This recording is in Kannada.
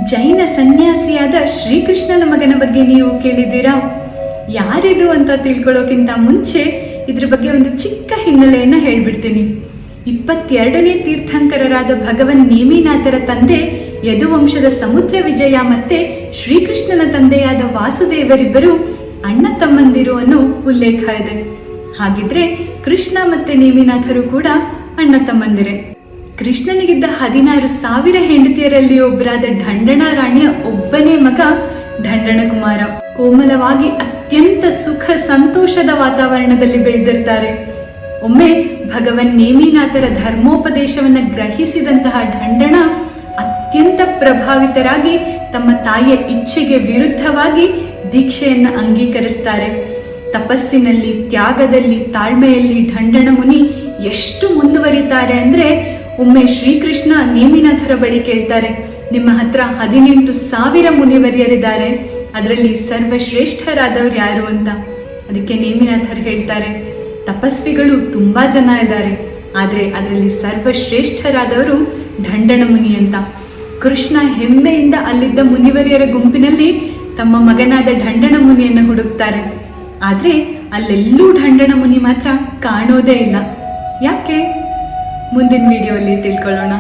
ಜೈನ ಸನ್ಯಾಸಿಯಾದ ಶ್ರೀಕೃಷ್ಣನ ಮಗನ ಬಗ್ಗೆ ನೀವು ಕೇಳಿದ್ದೀರಾ? ಯಾರಿದು ಅಂತ ತಿಳ್ಕೊಳ್ಳೋಕ್ಕಿಂತ ಮುಂಚೆ ಇದ್ರ ಬಗ್ಗೆ ಒಂದು ಚಿಕ್ಕ ಹಿನ್ನೆಲೆಯನ್ನ ಹೇಳ್ಬಿಡ್ತೀನಿ. 22ನೇ ತೀರ್ಥಂಕರರಾದ ಭಗವನ್ ನೇಮಿನಾಥರ ತಂದೆ ಯದುವಂಶದ ಸಮುದ್ರ ವಿಜಯ ಮತ್ತೆ ಶ್ರೀಕೃಷ್ಣನ ತಂದೆಯಾದ ವಾಸುದೇವರಿಬ್ಬರು ಅಣ್ಣ ತಮ್ಮಂದಿರು ಅನ್ನೋ ಉಲ್ಲೇಖ ಇದೆ. ಹಾಗಿದ್ರೆ ಕೃಷ್ಣ ಮತ್ತೆ ನೇಮಿನಾಥರು ಕೂಡ ಅಣ್ಣ ತಮ್ಮಂದಿರೇ. ಕೃಷ್ಣನಿಗಿದ್ದ 16,000 ಹೆಂಡತಿಯರಲ್ಲಿ ಒಬ್ಬರಾದ ಢಂಡಣ ರಾಣಿಯ ಒಬ್ಬನೇ ಮಗ ಢಂಡಣ ಕುಮಾರ. ಕೋಮಲವಾಗಿ ಅತ್ಯಂತ ಸುಖ ಸಂತೋಷದ ವಾತಾವರಣದಲ್ಲಿ ಬೆಳೆದಿರ್ತಾರೆ. ಒಮ್ಮೆ ಭಗವನ್ ನೇಮಿನಾಥರ ಧರ್ಮೋಪದೇಶವನ್ನ ಗ್ರಹಿಸಿದಂತಹ ಢಂಡಣ ಅತ್ಯಂತ ಪ್ರಭಾವಿತರಾಗಿ ತಮ್ಮ ತಾಯಿಯ ಇಚ್ಛೆಗೆ ವಿರುದ್ಧವಾಗಿ ದೀಕ್ಷೆಯನ್ನ ಅಂಗೀಕರಿಸ್ತಾರೆ. ತಪಸ್ಸಿನಲ್ಲಿ, ತ್ಯಾಗದಲ್ಲಿ, ತಾಳ್ಮೆಯಲ್ಲಿ ಢಂಡಣ ಮುನಿ ಎಷ್ಟು ಮುಂದುವರಿತಾರೆ ಅಂದ್ರೆ ಒಮ್ಮೆ ಶ್ರೀಕೃಷ್ಣ ನೇಮಿನಾಥರ ಬಳಿ ಕೇಳ್ತಾರೆ, ನಿಮ್ಮ ಹತ್ರ 18,000 ಮುನಿವರಿಯರಿದ್ದಾರೆ, ಅದರಲ್ಲಿ ಸರ್ವಶ್ರೇಷ್ಠರಾದವ್ರು ಯಾರು ಅಂತ. ಅದಕ್ಕೆ ನೇಮಿನಾಥರು ಹೇಳ್ತಾರೆ, ತಪಸ್ವಿಗಳು ತುಂಬಾ ಜನ ಇದ್ದಾರೆ, ಆದ್ರೆ ಅದರಲ್ಲಿ ಸರ್ವಶ್ರೇಷ್ಠರಾದವರು ಢಂಡಣ ಮುನಿ ಅಂತ. ಕೃಷ್ಣ ಹೆಮ್ಮೆಯಿಂದ ಅಲ್ಲಿದ್ದ ಮುನಿವರಿಯರ ಗುಂಪಿನಲ್ಲಿ ತಮ್ಮ ಮಗನಾದ ಢಂಡಣ ಮುನಿಯನ್ನು ಹುಡುಕ್ತಾರೆ. ಆದ್ರೆ ಅಲ್ಲೆಲ್ಲೂ ಢಂಡಣ ಮುನಿ ಮಾತ್ರ ಕಾಣೋದೇ ಇಲ್ಲ. ಯಾಕೆ? ಮುಂದಿನ ವಿಡಿಯೋಲ್ಲಿ ತಿಳ್ಕೊಳ್ಳೋಣ.